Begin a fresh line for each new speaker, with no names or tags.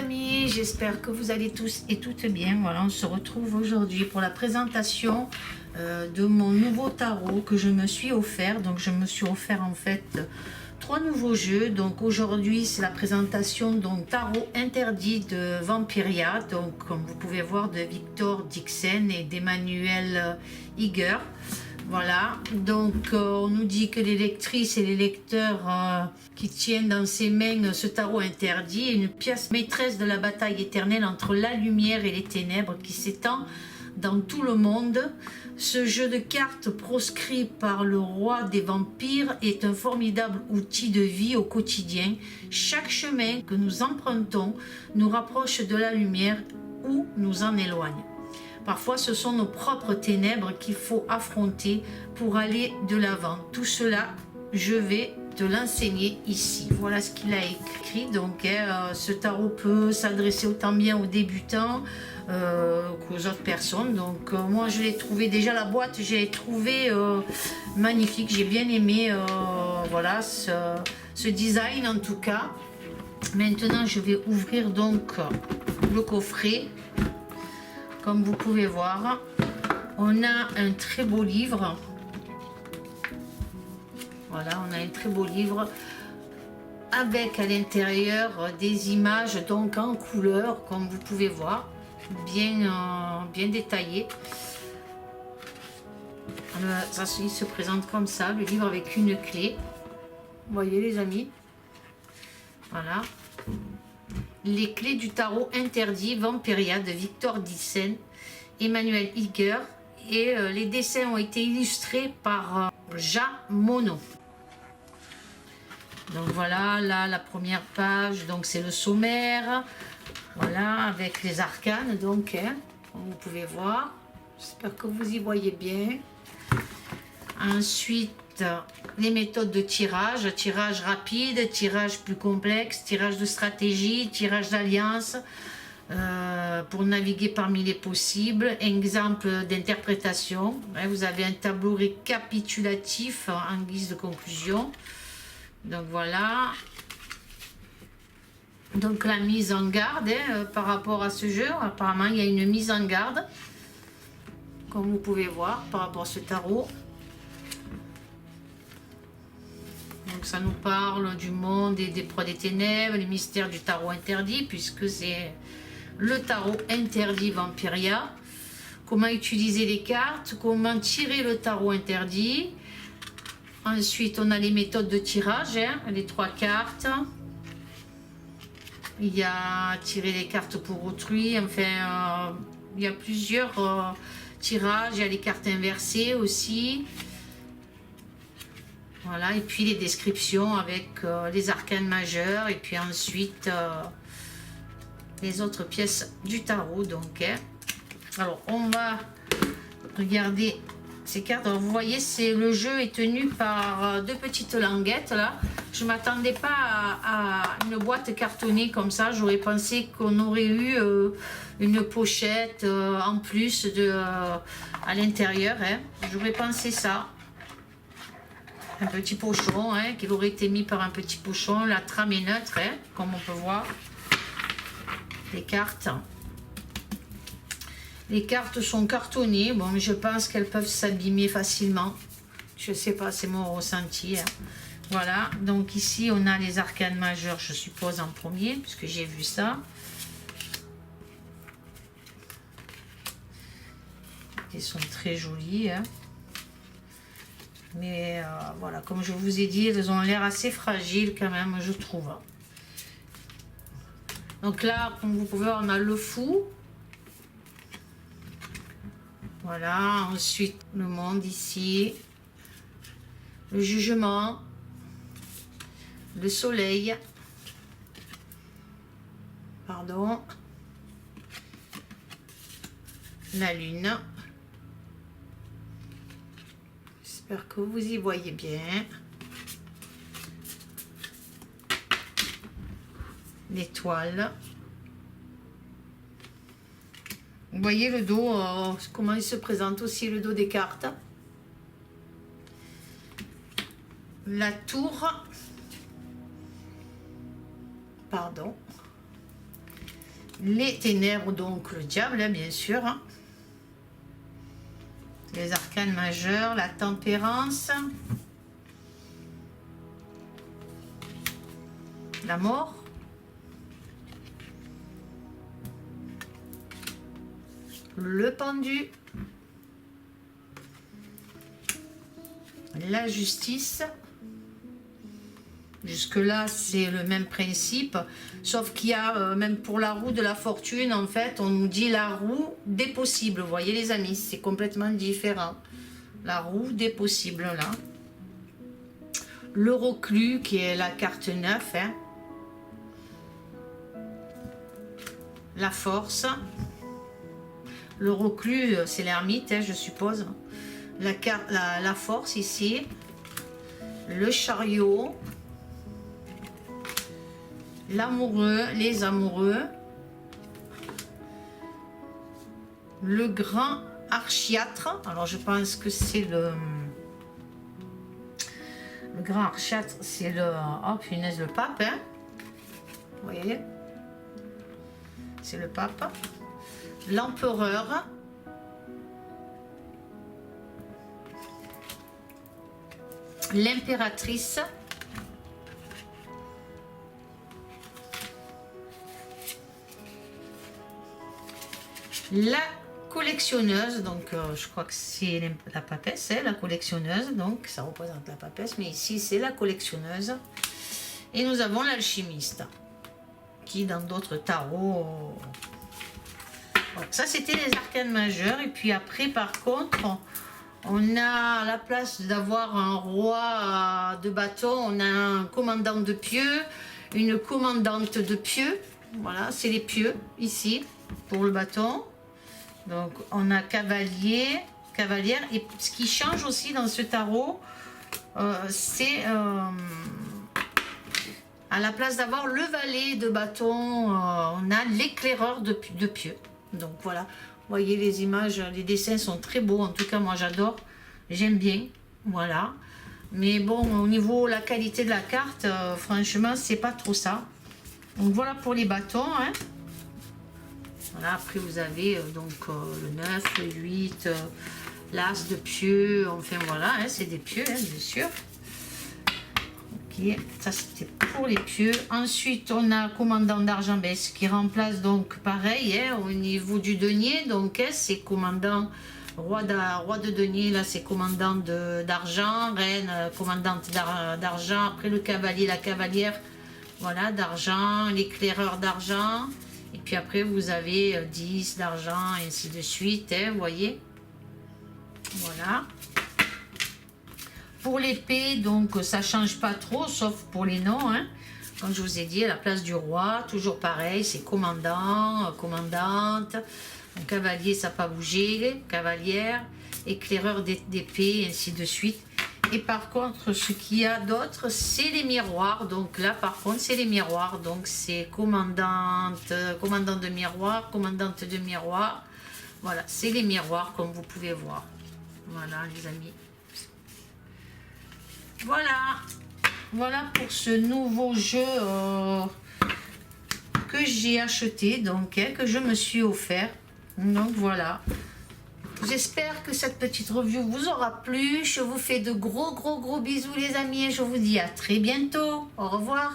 amis, j'espère que vous allez tous et toutes bien. Voilà, on se retrouve aujourd'hui pour la présentation de mon nouveau tarot que je me suis offert. Donc je me suis offert en fait 3 nouveaux jeux. Donc aujourd'hui c'est la présentation donc tarot interdit de Vampiria, donc comme vous pouvez voir de Victor Dixen et d'Emmanuel Iger. Voilà, donc on nous dit que les lectrices et les lecteurs qui tiennent dans ses mains ce tarot interdit est une pièce maîtresse de la bataille éternelle entre la lumière et les ténèbres qui s'étend dans tout le monde. Ce jeu de cartes proscrit par le roi des vampires est un formidable outil de vie au quotidien. Chaque chemin que nous empruntons nous rapproche de la lumière ou nous en éloigne. Parfois, ce sont nos propres ténèbres qu'il faut affronter pour aller de l'avant. Tout cela, je vais te l'enseigner ici. Voilà ce qu'il a écrit. Donc, ce tarot peut s'adresser autant bien aux débutants qu'aux autres personnes. Donc, moi, je l'ai trouvé, déjà la boîte, je l'ai trouvé magnifique. J'ai bien aimé voilà, ce design en tout cas. Maintenant, je vais ouvrir donc le coffret. Comme vous pouvez voir, on a un très beau livre. Voilà, on a un très beau livre avec à l'intérieur des images donc en couleur, comme vous pouvez voir, bien détaillé. Ça, il se présente comme ça, le livre avec une clé. Vous voyez les amis, voilà. Les clés du tarot interdit Vampiria de Victor Dixen, Emmanuel Iger, et les dessins ont été illustrés par Jean Monod. Donc voilà, là la première page, donc c'est le sommaire, voilà, avec les arcanes, donc comme vous pouvez voir. J'espère que vous y voyez bien. Ensuite, les méthodes de tirage, tirage rapide, tirage plus complexe, tirage de stratégie, tirage d'alliance, pour naviguer parmi les possibles, exemple d'interprétation. Vous avez un tableau récapitulatif en guise de conclusion. Donc voilà. Donc la mise en garde par rapport à ce jeu, apparemment il y a une mise en garde, comme vous pouvez voir par rapport à ce tarot. Donc ça nous parle du monde et des proies des ténèbres, les mystères du tarot interdit, puisque c'est le tarot interdit Vampiria. Comment utiliser les cartes, comment tirer le tarot interdit. Ensuite, on a les méthodes de tirage, les 3 cartes. Il y a tirer les cartes pour autrui, enfin, il y a plusieurs tirages, il y a les cartes inversées aussi. Voilà, et puis les descriptions avec les arcanes majeurs et puis ensuite les autres pièces du tarot. Donc, alors on va regarder ces cartes. Alors, vous voyez, le jeu est tenu par 2 petites languettes là. Je ne m'attendais pas à une boîte cartonnée comme ça. J'aurais pensé qu'on aurait eu une pochette en plus à l'intérieur. J'aurais pensé ça. Un petit pochon, qu'il aurait été mis par un petit pochon. La trame est neutre, comme on peut voir. Les cartes. Les cartes sont cartonnées. Bon, mais je pense qu'elles peuvent s'abîmer facilement. Je sais pas, c'est mon ressenti. Voilà, donc ici, on a les arcanes majeures, je suppose, en premier, puisque j'ai vu ça. Ils sont très jolis, Mais voilà, comme je vous ai dit, elles ont l'air assez fragiles quand même, je trouve. Donc là, comme vous pouvez voir, on a le fou. Voilà, ensuite le monde ici. Le jugement. Le soleil. Pardon. La lune. J'espère que vous y voyez bien. L'étoile. Vous voyez le dos, comment il se présente aussi, le dos des cartes. La tour. Pardon. les ténèbres, donc le diable, hein, bien sûr. Hein. Les arcanes majeurs, la tempérance. La mort. Le pendu. La justice. Jusque là c'est le même principe, sauf qu'il y a même pour la roue de la fortune, en fait on nous dit la roue des possibles, vous voyez les amis, c'est complètement différent. La roue des possibles là. Le reclus qui est la carte 9, hein. La force. Le reclus c'est l'ermite, hein, je suppose. La force ici. Le chariot. L'amoureux, les amoureux. Le grand archiatre. Alors je pense que c'est le grand archiatre, c'est le... Oh punaise, le pape, hein. Vous voyez? C'est le pape. L'empereur. L'impératrice. La collectionneuse, donc je crois que c'est la papesse, hein, la collectionneuse, donc ça représente la papesse, mais ici c'est la collectionneuse. Et nous avons l'alchimiste, qui dans d'autres tarots... Bon, ça c'était les arcanes majeurs, et puis après par contre, on a à la place d'avoir un roi de bâton, on a un commandant de pieux, une commandante de pieux, voilà, c'est les pieux ici, pour le bâton. Donc on a cavalier, cavalière, et ce qui change aussi dans ce tarot, c'est à la place d'avoir le valet de bâton, on a l'éclaireur de pieux. Donc voilà, vous voyez les images, les dessins sont très beaux, en tout cas moi j'adore, j'aime bien, voilà. Mais bon, au niveau de la qualité de la carte, franchement c'est pas trop ça. Donc voilà pour les bâtons, hein. Voilà, après vous avez donc le 9, le 8, l'as de pieux, enfin voilà, hein, c'est des pieux, hein, bien sûr. Ok, ça c'était pour les pieux. Ensuite on a commandant d'argent, ben, ce qui remplace donc pareil, hein, au niveau du denier, donc hein, c'est commandant, roi de denier, là c'est commandant d'argent, reine, commandante d'argent, après le cavalier, la cavalière, voilà, d'argent, l'éclaireur d'argent. Et puis après, vous avez 10 d'argent, et ainsi de suite, hein, vous voyez. Voilà. Pour l'épée, donc, ça change pas trop, sauf pour les noms, hein. Comme je vous ai dit, à la place du roi, toujours pareil, c'est commandant, commandante. Donc, cavalier, ça n'a pas bougé, cavalière, éclaireur d'épée, ainsi de suite. Et par contre, ce qu'il y a d'autre, c'est les miroirs. Donc là, par contre, c'est les miroirs. Donc c'est commandante de miroir, commandante de miroir. Voilà, c'est les miroirs, comme vous pouvez voir. Voilà, les amis. Voilà. Voilà pour ce nouveau jeu que j'ai acheté, donc, hein, que je me suis offert. Donc voilà. J'espère que cette petite review vous aura plu. Je vous fais de gros bisous les amis et je vous dis à très bientôt. Au revoir.